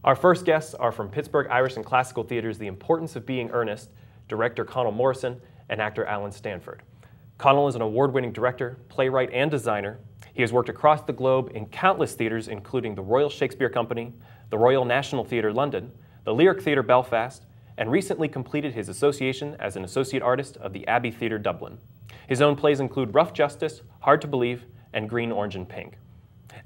Our first guests are from Pittsburgh Irish and Classical Theater's The Importance of Being Earnest, director Conall Morrison and actor Alan Stanford. Conall is an award-winning director, playwright, and designer. He has worked across the globe in countless theaters, including the Royal Shakespeare Company, the Royal National Theatre London, the Lyric Theatre Belfast, and recently completed his association as an associate artist of the Abbey Theatre Dublin. His own plays include Rough Justice, Hard to Believe, and Green, Orange, and Pink.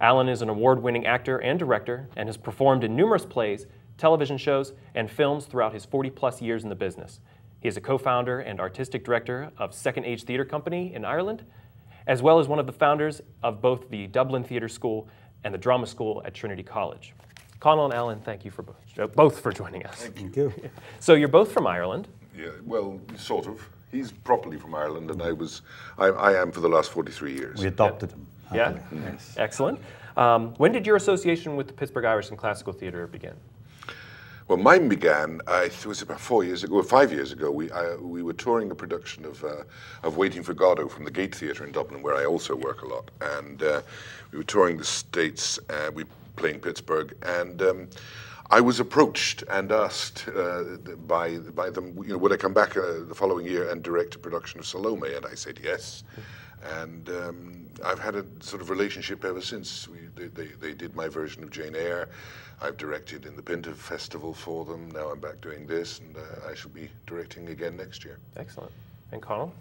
Alan is an award-winning actor and director and has performed in numerous plays, television shows, and films throughout his 40-plus years in the business. He is a co-founder and artistic director of Second Age Theatre Company in Ireland, as well as one of the founders of both the Dublin Theatre School and the Drama School at Trinity College. Conall and Alan, thank you for both for joining us. Thank you. So you're both from Ireland. Yeah, well, sort of. He's properly from Ireland, and I am for the last 43 years. We adopted him. Yeah, yes. Excellent. When did your association with the Pittsburgh Irish and Classical Theatre begin? Well, mine began, it was about 4 years ago, or 5 years ago. We were touring a production of Waiting for Godot from the Gate Theatre in Dublin, where I also work a lot. And we were touring the States, we playing Pittsburgh, and I was approached and asked by them, would I come back the following year and direct a production of Salome? And I said yes. And I've had a sort of relationship ever since. They did my version of Jane Eyre. I've directed in the Pinter Festival for them. Now I'm back doing this, and I shall be directing again next year. Excellent. And Conall?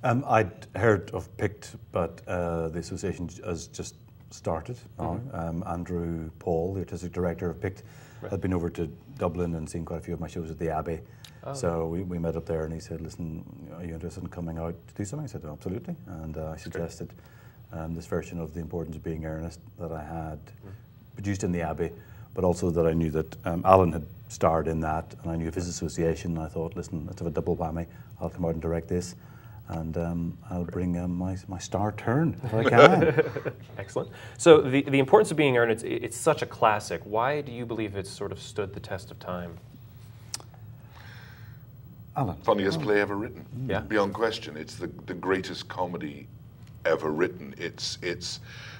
I'd heard of PICT, but the association has just started now. Andrew Paul, the artistic director of PICT, had been over to Dublin and seen quite a few of my shows at the Abbey. So we met up there, and he said, listen, are you interested in coming out to do something? I said, absolutely. And I suggested this version of The Importance of Being Earnest that I had produced in the Abbey, but also that I knew that Alan had starred in that, and I knew of his association. And I thought, listen, let's have a double whammy. I'll come out and direct this, and I'll bring my star turn if I can. Excellent. So the Importance of Being Earnest, it's such a classic. Why do you believe it's sort of stood the test of time? Alan. Funniest play ever written. Yeah. Beyond question. It's the greatest comedy ever written. It's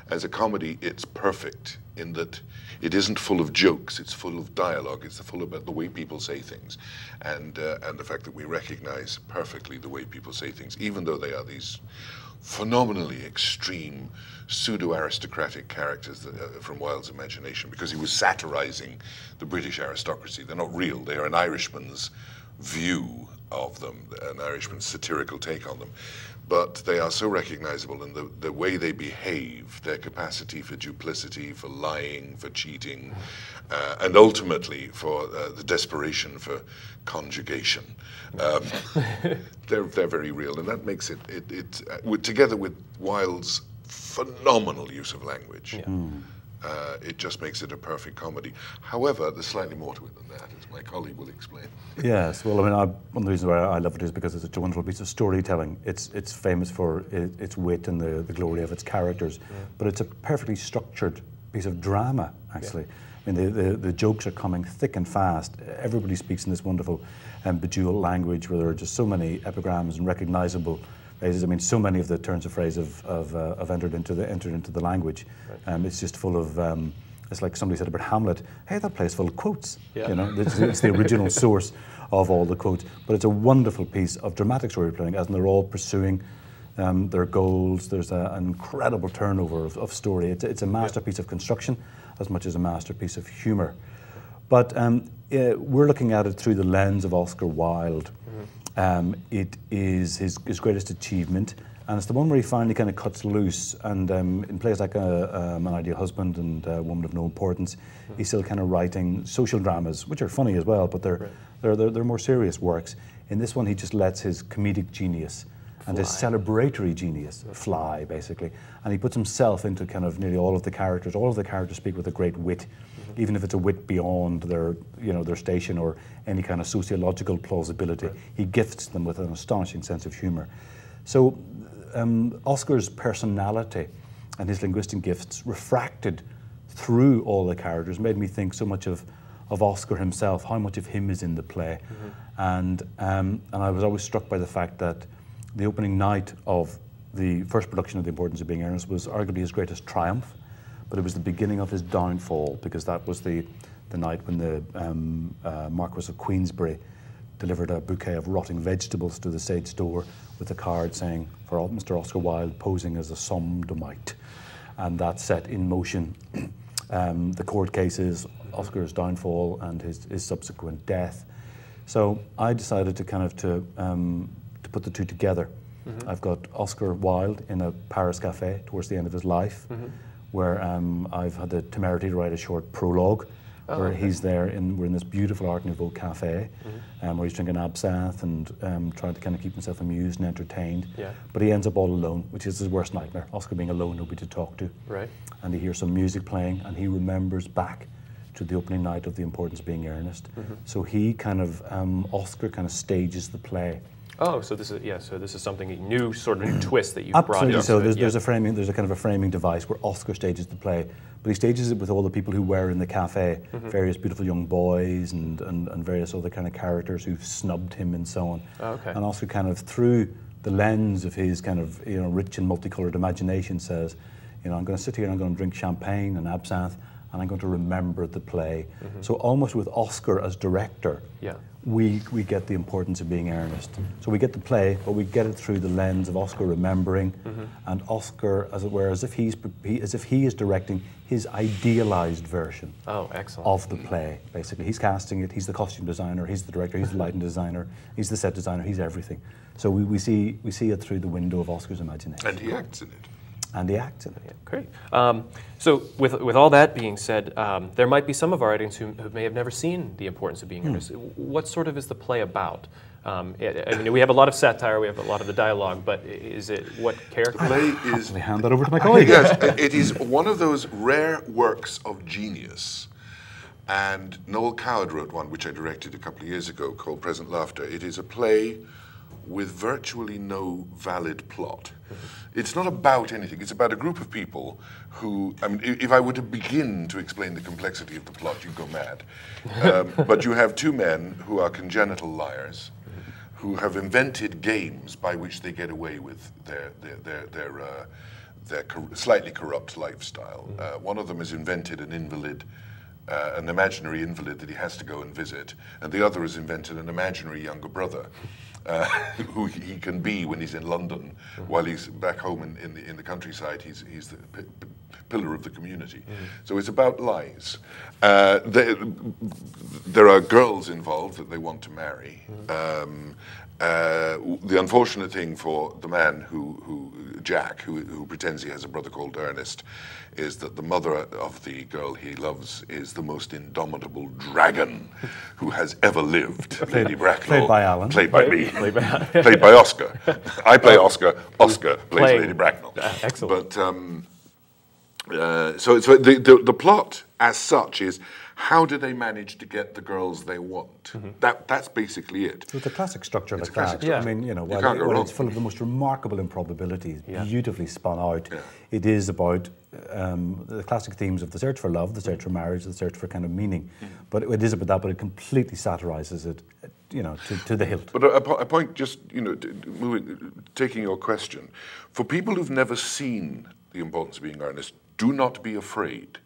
as a comedy, it's perfect in that it isn't full of jokes. It's full of dialogue. It's full about the way people say things, and the fact that we recognize perfectly the way people say things, even though they are these phenomenally extreme pseudo-aristocratic characters from Wilde's imagination, because he was satirizing the British aristocracy. They're not real. They are an Irishman's view of them, an Irishman's satirical take on them. But they are so recognizable in the way they behave, their capacity for duplicity, for lying, for cheating, and ultimately for the desperation for conjugation. They're very real, and that makes it together with Wilde's phenomenal use of language. Yeah. It just makes it a perfect comedy. However, there's slightly more to it than that, as my colleague will explain. Yes, well, I mean, one of the reasons why I love it is because it's such a wonderful piece of storytelling. It's famous for its wit and the glory of its characters, but it's a perfectly structured piece of drama, actually. I mean, the jokes are coming thick and fast. Everybody speaks in this wonderful bejeweled language where there are just so many epigrams and recognizable phrases. I mean, so many of the turns of phrase have entered into the language. It's just full of. It's like somebody said about Hamlet. Hey, that place full of quotes. Yeah. You know, it's the original source of all the quotes. But it's a wonderful piece of dramatic storytelling, as in they're all pursuing their goals. There's an incredible turnover of story. It's a masterpiece of construction as much as a masterpiece of humour. But we're looking at it through the lens of Oscar Wilde. It is his greatest achievement, and it's the one where he finally kind of cuts loose. And in plays like An Ideal Husband and Woman of No Importance, he's still kind of writing social dramas, which are funny as well, but they're more serious works. In this one, he just lets his comedic genius and his celebratory genius fly, basically, and he puts himself into kind of nearly all of the characters. All of the characters speak with a great wit, even if it's a wit beyond their station or any kind of sociological plausibility. He gifts them with an astonishing sense of humour. So Oscar's personality and his linguistic gifts refracted through all the characters made me think so much of Oscar himself, how much of him is in the play. And I was always struck by the fact that the opening night of the first production of The Importance of Being Earnest was arguably his greatest triumph, but it was the beginning of his downfall, because that was the the night when the Marquis of Queensberry delivered a bouquet of rotting vegetables to the stage door with a card saying, for Mr. Oscar Wilde posing as a sodomite. And that set in motion the court cases, Oscar's downfall and his subsequent death. So I decided to kind of to put the two together. I've got Oscar Wilde in a Paris cafe towards the end of his life, where I've had the temerity to write a short prologue, where he's there, we're in this beautiful Art Nouveau cafe, where he's drinking absinthe and trying to kind of keep himself amused and entertained. Yeah. But he ends up all alone, which is his worst nightmare. Oscar being alone, nobody to talk to. Right. And he hears some music playing, and he remembers back to the opening night of The Importance of Being Earnest. So he kind of, Oscar kind of stages the play. Oh, so this is something new, sort of new twist that you've brought in. Absolutely. So there's a framing, there's a kind of a framing device where Oscar stages the play, but he stages it with all the people who were in the cafe, various beautiful young boys and various other kind of characters who've snubbed him and so on. And Oscar kind of, through the lens of his kind of rich and multicolored imagination, says, I'm going to sit here and I'm going to drink champagne and absinthe and I'm going to remember the play. So almost with Oscar as director, we get the importance of being earnest. So we get the play, but we get it through the lens of Oscar remembering, and Oscar, as it were, as if he is directing his idealized version of the play. Basically, he's casting it. He's the costume designer. He's the director. He's the lighting designer. He's the set designer. He's everything. So we see it through the window of Oscar's imagination. And he acts in it. And he acts in it. Yeah, great. So with all that being said, there might be some of our audience who may have never seen The Importance of Being Earnest. What sort of is the play about? I mean, we have a lot of satire, we have a lot of the dialogue, but is it what character? The play is... Let me hand that over to my colleague. Yes, it is one of those rare works of genius. And Noel Coward wrote one, which I directed a couple of years ago, called Present Laughter. It is a play with virtually no valid plot. It's not about anything. It's about a group of people who, I mean, if I were to begin to explain the complexity of the plot, you'd go mad. But you have two men who are congenital liars, who have invented games by which they get away with their slightly corrupt lifestyle. One of them has invented an invalid, an imaginary invalid that he has to go and visit, and the other has invented an imaginary younger brother. Who he can be when he's in London, while he's back home in the countryside. He's the pillar of the community. So it's about lies. There are girls involved that they want to marry. The unfortunate thing for the man Jack, who pretends he has a brother called Ernest, is that the mother of the girl he loves is the most indomitable dragon who has ever lived. Lady Bracknell. Played by Alan. Played by me. Played by Oscar. I play Oscar. Oscar plays Lady Bracknell. Excellent. But so the plot as such is, how do they manage to get the girls they want? That's basically it. So it's a classic structure like that. Yeah. I mean, while it's full of the most remarkable improbabilities, beautifully spun out, it is about the classic themes of the search for love, the search for marriage, the search for kind of meaning. But it is about that, but it completely satirizes it, to the hilt. But a point, just, taking your question, for people who've never seen The Importance of Being Earnest, do not be afraid.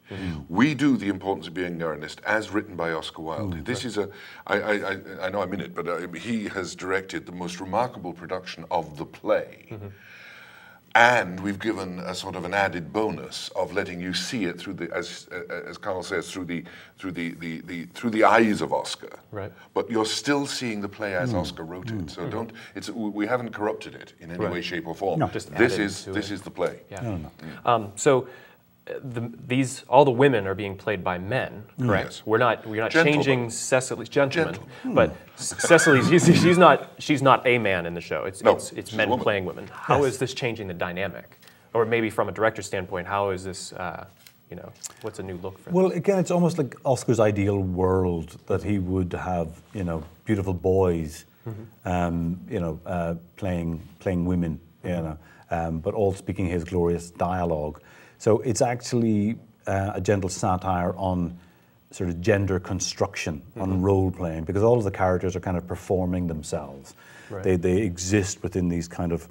We do The Importance of Being Earnest as written by Oscar Wilde. This is I know I'm in it, but he has directed the most remarkable production of the play. And we've given a sort of an added bonus of letting you see it through the, as Conall says, through the eyes of Oscar. Right. But you're still seeing the play as Oscar wrote it. So we haven't corrupted it in any way, shape, or form. No. This is the play. Yeah. So all the women are being played by men, correct? Yes. We're not changing Cecily's gentlemen. But Cecily, she's not a man in the show. It's men playing women. How is this changing the dynamic? Or maybe from a director's standpoint, how is this what's a new look for Well, again, it's almost like Oscar's ideal world, that he would have, beautiful boys playing women, but all speaking his glorious dialogue. So it's actually a gentle satire on sort of gender construction, on role playing, because all of the characters are kind of performing themselves. Right. They exist within these kind of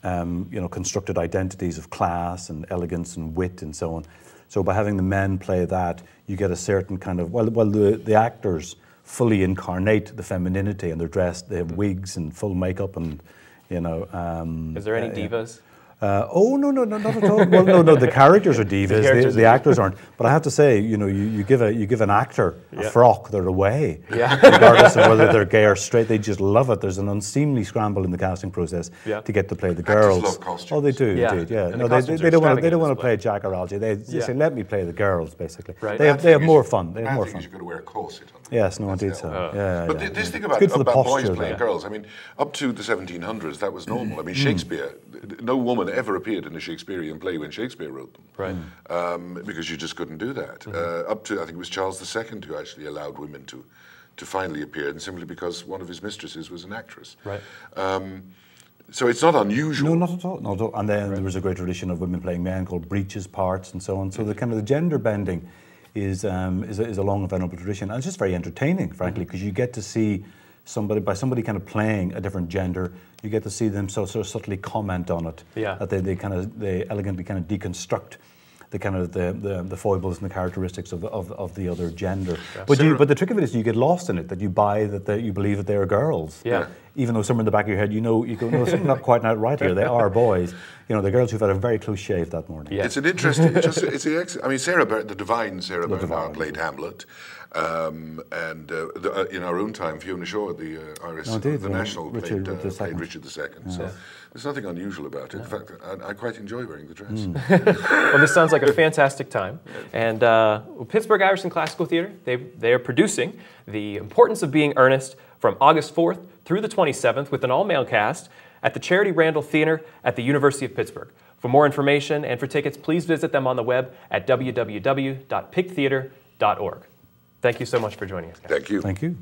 constructed identities of class and elegance and wit and so on. So by having the men play that, you get a certain kind of, well the actors fully incarnate the femininity, and they're dressed, they have wigs and full makeup, and you know. Is there any divas? Oh no, not at all. Well, no, the characters are divas. The actors aren't. But I have to say, you know, you give an actor a frock, they're away. Yeah. Regardless of whether they're gay or straight, they just love it. There's an unseemly scramble in the casting process to get to play the girls. Actors love costumes. Oh, they do, indeed. Yeah. And no, they don't want to play Jack or Algie. They say, let me play the girls, basically. Right. They have more fun. They have more fun. You've got to wear a corset on. Yes, no, indeed so. But this thing about boys playing girls, I mean, up to the 1700s, that was normal. I mean, Shakespeare, no woman ever appeared in a Shakespearean play when Shakespeare wrote them. Right. Because you just couldn't do that. Up to, I think it was Charles II who actually allowed women to finally appear, and simply because one of his mistresses was an actress. Right. So it's not unusual. No, not at all. Not at all. And then there was a great tradition of women playing men called breeches parts and so on. So the kind of the gender bending is a long and venerable tradition, and it's just very entertaining, frankly, because you get to see somebody kind of playing a different gender, you get to see them so subtly comment on it, that they elegantly kind of deconstruct the kind of the foibles and the characteristics of the other gender. Yeah. But the trick of it is you get lost in it, that you buy that you believe that they're girls. Yeah. Even though somewhere in the back of your head you go, no, something not quite right here. They are boys. You know, the girls who've had a very close shave that morning. Yeah. It's an interesting. I mean, the divine Sarah Bernhardt played Hamlet, and in our own time, Fiona Shaw, the Irish, the National, played Richard II. Yeah. So there's nothing unusual about it. In fact, I quite enjoy wearing the dress. Well, this sounds like a fantastic time. And Pittsburgh Irish and Classical Theatre, they are producing The Importance of Being Earnest from August 4th through the 27th with an all-male cast at the Charity Randall Theatre at the University of Pittsburgh. For more information and for tickets, please visit them on the web at www.picttheatre.org. Thank you so much for joining us, guys. Thank you. Thank you.